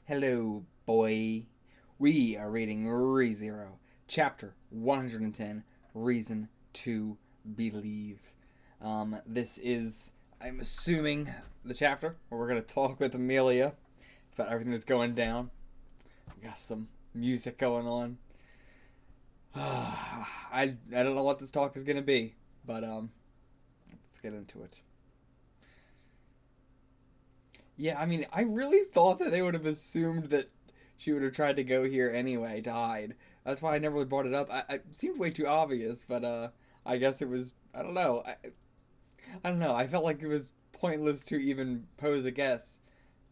Hello, boy. We are reading ReZero, Chapter 110, Reason to Believe. This is, I'm assuming, the chapter where we're going to talk with Amelia about everything that's going down. We got some music going on. I don't know what this talk is going to be, but let's get into it. Yeah, I mean, I really thought that they would have assumed that she would have tried to go here anyway to hide. That's why I never really brought it up. It seemed way too obvious, but I guess it was. I don't know. I don't know. I felt like it was pointless to even pose a guess.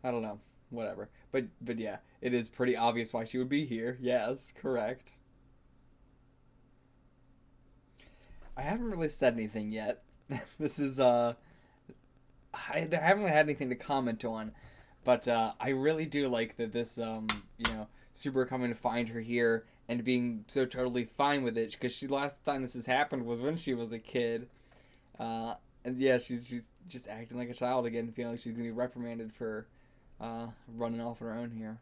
I don't know. Whatever. But yeah, it is pretty obvious why she would be here. Yes, correct. I haven't really said anything yet. This is I haven't really had anything to comment on, but I really do like that this Super coming to find her here and being so totally fine with it, because she last time this has happened was when she was a kid, and yeah, she's just acting like a child again, feeling like she's gonna be reprimanded for running off on her own here.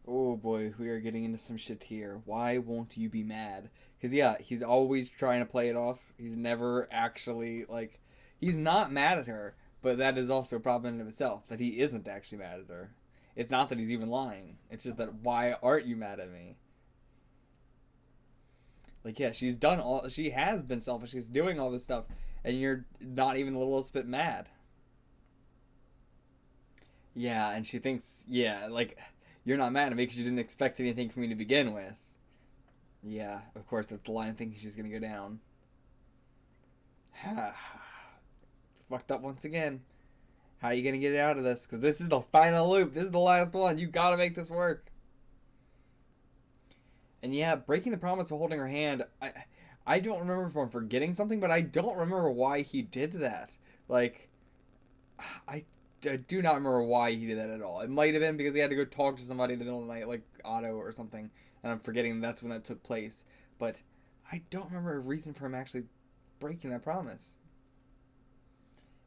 Oh boy, we are getting into some shit here. Why won't you be mad? Because, yeah, he's always trying to play it off. He's never actually, like, he's not mad at her, but that is also a problem in of itself, that he isn't actually mad at her. It's not that he's even lying. It's just that, why aren't you mad at me? Like, yeah, she has been selfish. She's doing all this stuff, and you're not even the littlest bit mad. Yeah, and she thinks, yeah, like, you're not mad at me because you didn't expect anything from me to begin with. Yeah, of course, that's the line of thinking she's gonna go down. Fucked up once again. How are you gonna get out of this? Because this is the final loop. This is the last one. You gotta make this work. And yeah, breaking the promise of holding her hand. I don't remember if I'm forgetting something, but I don't remember why he did that. Like, I I do not remember why he did that at all. It might have been because he had to go talk to somebody in the middle of the night, like Otto or something, and I'm forgetting that's when that took place. But I don't remember a reason for him actually breaking that promise.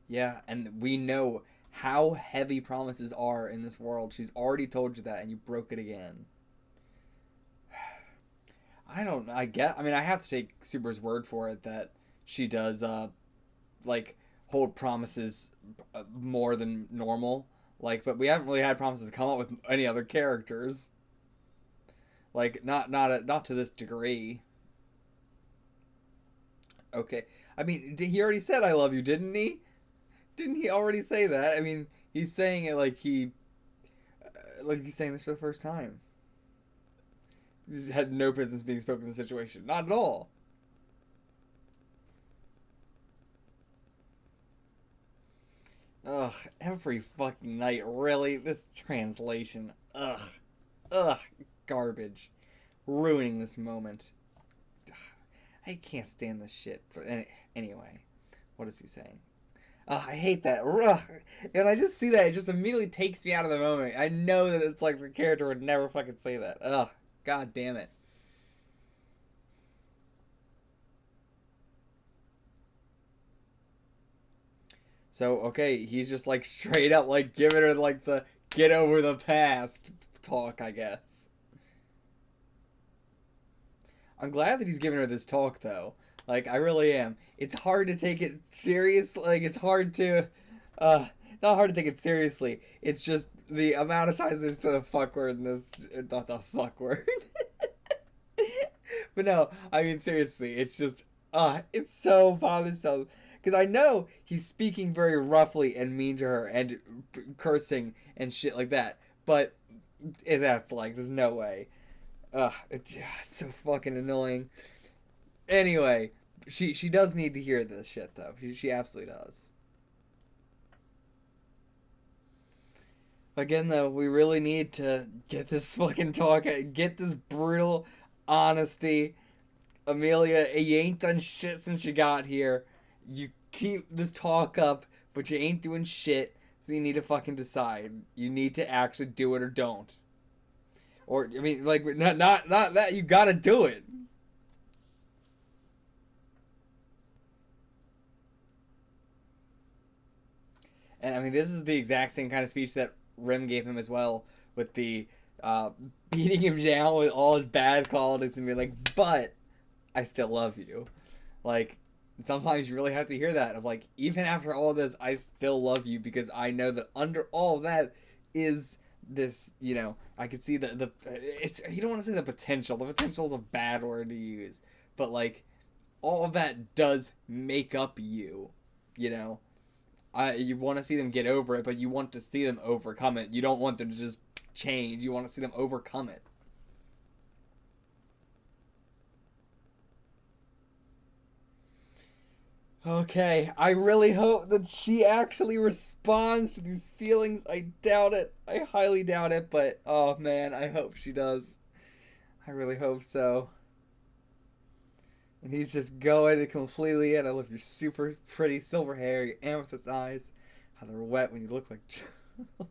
Yeah, and we know how heavy promises are in this world. She's already told you that, and you broke it again. I don't. I get. I mean, I have to take Super's word for it that she does, like, hold promises more than normal. Like, but we haven't really had promises come up with any other characters. Like, not to this degree. Okay, I mean, he already said "I love you," didn't he? Didn't he already say that? I mean, he's saying it like he's saying this for the first time. He had no business being spoken in the situation. Not at all. Ugh, every fucking night, really? This translation. Ugh. Ugh. Garbage. Ruining this moment. I can't stand this shit. Anyway, what is he saying? Ugh, I hate that. Ugh. And I just see that, it just immediately takes me out of the moment. I know that it's like the character would never fucking say that. Ugh. God damn it. So, okay, he's just like straight up like giving her like the get over the past talk, I guess. I'm glad that he's giving her this talk though. Like, I really am. It's hard to take it serious. Like, it's hard to not hard to take it seriously. It's just the amount of times there's to the fuck word in this, not the fuck word. But no, I mean seriously, it's just it's so bothersome because I know he's speaking very roughly and mean to her and cursing and shit like that, but that's like there's no way. It's so fucking annoying. Anyway, she does need to hear this shit though. She absolutely does. Again though, we really need to get this fucking talk, get this brutal honesty. Amelia, you ain't done shit since you got here. You keep this talk up, but you ain't doing shit. So you need to fucking decide. You need to actually do it or don't. Or I mean, like not that you gotta do it. And I mean, this is the exact same kind of speech that Rim gave him as well, with the uh, beating him down with all his bad qualities and being like, but I still love you. Like, sometimes you really have to hear that of like, even after all this, I still love you because I know that under all of that is this, I can see it's, you don't want to say the potential. The potential is a bad word to use, but like, all of that does make up you, you know? You want to see them get over it, but you want to see them overcome it. You don't want them to just change. You want to see them overcome it. Okay, I really hope that she actually responds to these feelings. I doubt it. I highly doubt it, but oh man, I hope she does. I really hope so. And he's just going completely in. I love your super pretty silver hair, your amethyst eyes, how they're wet when you look like Charles.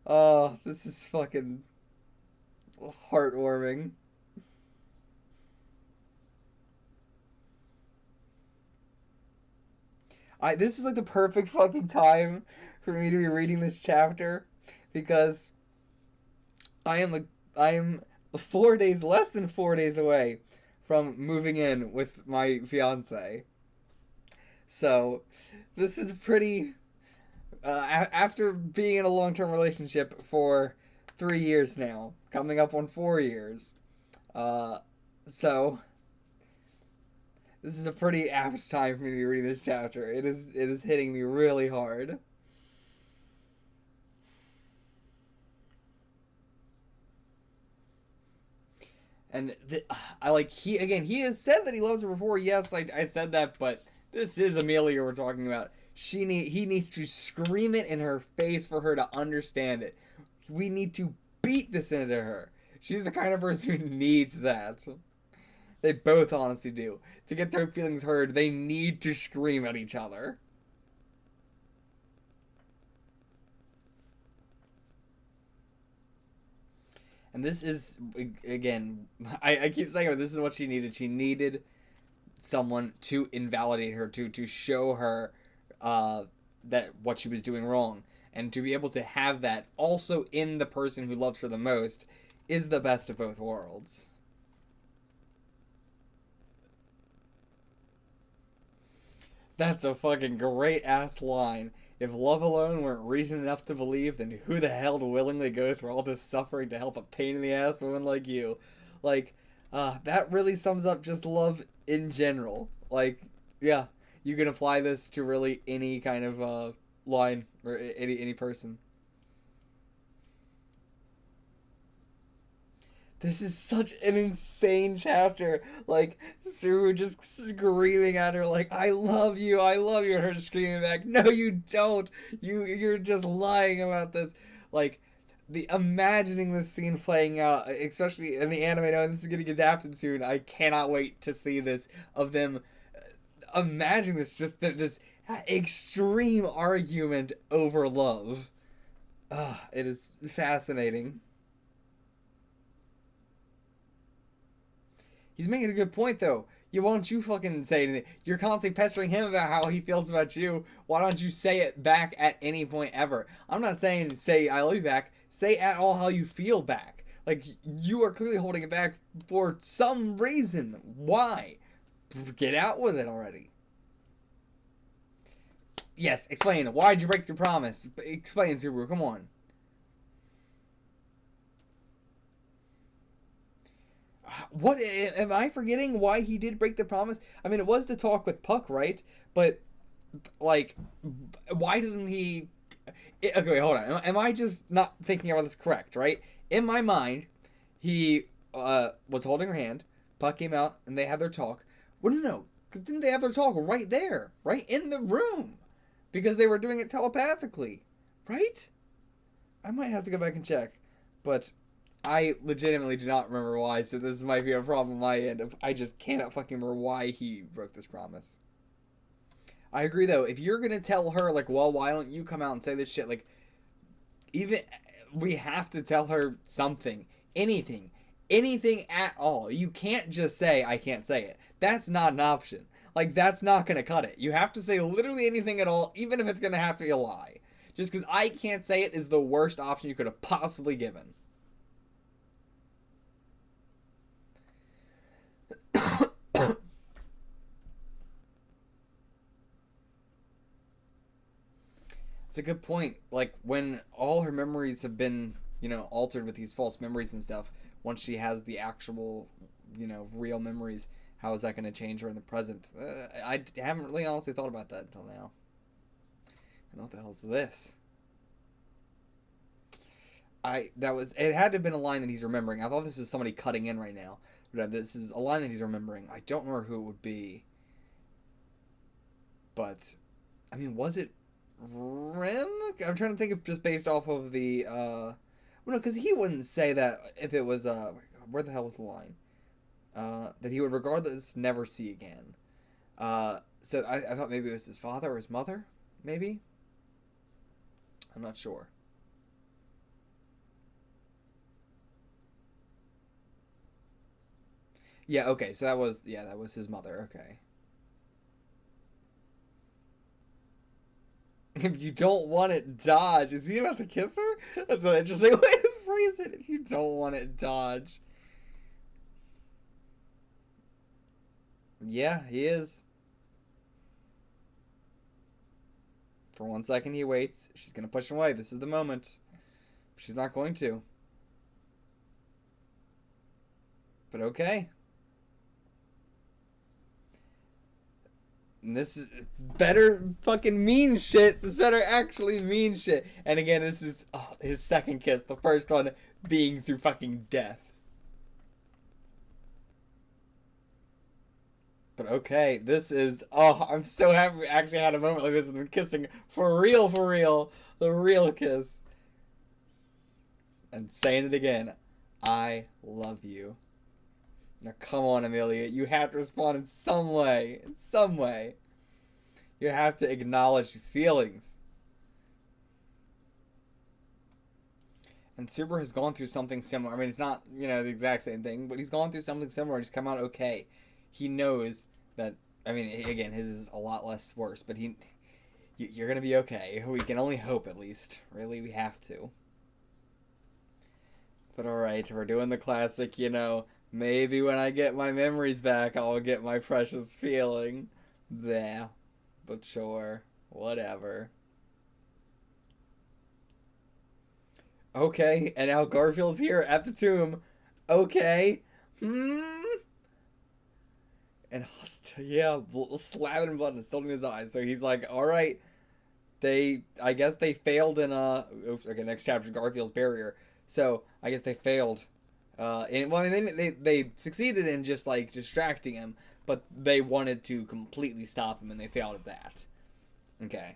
Oh, this is fucking heartwarming. This is like the perfect fucking time for me to be reading this chapter because I am 4 days, less than 4 days away from moving in with my fiance. So, this is pretty. After being in a long-term relationship for 3 years now, coming up on 4 years, so this is a pretty apt time for me to be reading this chapter. It is hitting me really hard. And he has said that he loves her before. Yes, I said that, but this is Amelia we're talking about. He needs to scream it in her face for her to understand it. We need to beat this into her. She's the kind of person who needs that. They both honestly do. To get their feelings heard, they need to scream at each other. And this is, again, I keep saying this is what she needed. She needed someone to invalidate her, to show her that what she was doing wrong. And to be able to have that also in the person who loves her the most is the best of both worlds. That's a fucking great ass line. If love alone weren't reason enough to believe, then who the hell would willingly go through all this suffering to help a pain in the ass woman like you? Like, that really sums up just love in general. Like, yeah, you can apply this to really any kind of line or any person. This is such an insane chapter. Like, Suru just screaming at her, like, I love you, and her screaming back, no, you don't. You're just lying about this. Like, the imagining this scene playing out, especially in the anime, knowing this is getting adapted soon, I cannot wait to see this, of them imagining this, just this extreme argument over love. It is fascinating. He's making a good point, though. Why don't you fucking say anything? You're constantly pestering him about how he feels about you. Why don't you say it back at any point ever? I'm not saying say I love you back. Say at all how you feel back. Like, you are clearly holding it back for some reason. Why? Get out with it already. Yes, explain. Why'd you break your promise? Explain, Subaru. Come on. What am I forgetting? Why he did break the promise? I mean, it was the talk with Puck, right? But like, why didn't he? Okay, wait, hold on. Am I just not thinking about this correct? Right? In my mind, he was holding her hand. Puck came out, and they had their talk. Well, no, because didn't they have their talk right there, right in the room? Because they were doing it telepathically, right? I might have to go back and check, but I legitimately do not remember why, so this might be a problem on my end. I just cannot fucking remember why he broke this promise. I agree, though. If you're gonna tell her, like, well, why don't you come out and say this shit? Like, even we have to tell her something, anything at all. You can't just say I can't say it. That's not an option. Like, that's not gonna cut it. You have to say literally anything at all, even if it's gonna have to be a lie. Just because I can't say it is the worst option you could have possibly given. It's a good point. Like, when all her memories have been, altered with these false memories and stuff, once she has the actual, real memories, how is that going to change her in the present? I haven't really honestly thought about that until now. And what the hell is this? It had to have been a line that he's remembering. I thought this was somebody cutting in right now. But this is a line that he's remembering. I don't remember who it would be. But, I mean, was it Rim? I'm trying to think of just based off of the, well, no, because he wouldn't say that if it was, where the hell was the line? That he would regardless never see again. So I thought maybe it was his father or his mother, maybe? I'm not sure. Yeah, okay, so that was his mother, okay. If you don't want it, dodge. Is he about to kiss her? That's an interesting way to phrase it. If you don't want it, dodge. Yeah, he is. For 1 second, he waits. She's gonna push him away. This is the moment. She's not going to. But okay. And this is better fucking mean shit. This better actually mean shit. And again, this is his second kiss. The first one being through fucking death. But okay, this is... Oh, I'm so happy we actually had a moment like this with them kissing for real, for real. The real kiss. And saying it again. I love you. Now come on, Amelia. You have to respond in some way. In some way. You have to acknowledge these feelings. And Subaru has gone through something similar. I mean, it's not, the exact same thing, but he's gone through something similar. He's come out okay. He knows that, I mean, again, his is a lot less worse, but you're going to be okay. We can only hope, at least. Really, we have to. But alright, we're doing the classic, maybe when I get my memories back, I'll get my precious feeling. Yeah, but sure, whatever. Okay, and now Garfield's here at the tomb. Okay. And yeah, slapping him blood and still in his eyes. So he's like, alright. I guess they failed in oops, okay, next chapter, Garfield's barrier. So I guess they failed. They succeeded in just like distracting him, but they wanted to completely stop him and they failed at that. Okay.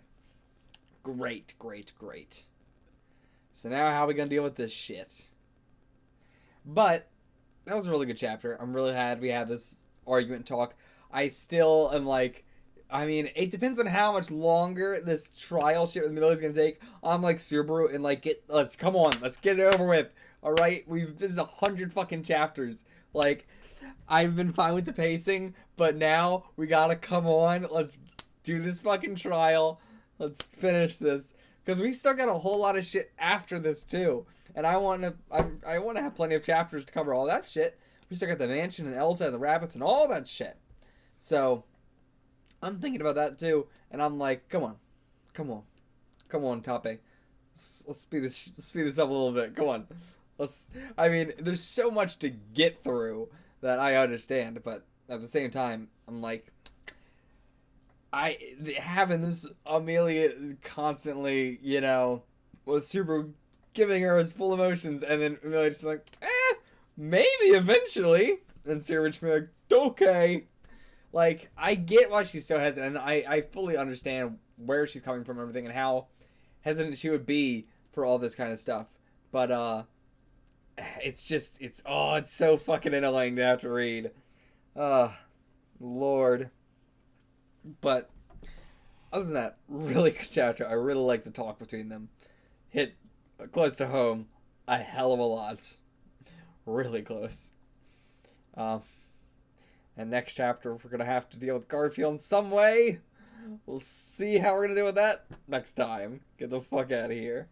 Great, great, great. So now how are we gonna deal with this shit? But that was a really good chapter. I'm really glad we had this argument talk. I still am like, I mean, it depends on how much longer this trial shit with Millie is gonna take. I'm like Subaru and like let's get it over with. All right, this is 100 fucking chapters. Like, I've been fine with the pacing, but now we gotta come on. Let's do this fucking trial. Let's finish this because we still got a whole lot of shit after this too, and I want to have plenty of chapters to cover all that shit. We still got the mansion and Elsa and the rabbits and all that shit. So I'm thinking about that too, and I'm like, come on, Tape. Let's speed this up a little bit. Come on. I mean, there's so much to get through that I understand, but at the same time, I'm like, having this Amelia constantly, with Subaru giving her his full emotions, and then Amelia just like, maybe eventually, and Subaru just be like, okay. Like, I get why she's so hesitant, and I fully understand where she's coming from and everything, and how hesitant she would be for all this kind of stuff, but, it's so fucking annoying to have to read. Lord. But other than that, really good chapter. I really like the talk between them. Hit close to home a hell of a lot. Really close. And And next chapter, we're gonna have to deal with Garfield in some way. We'll see how we're gonna deal with that next time. Get the fuck out of here.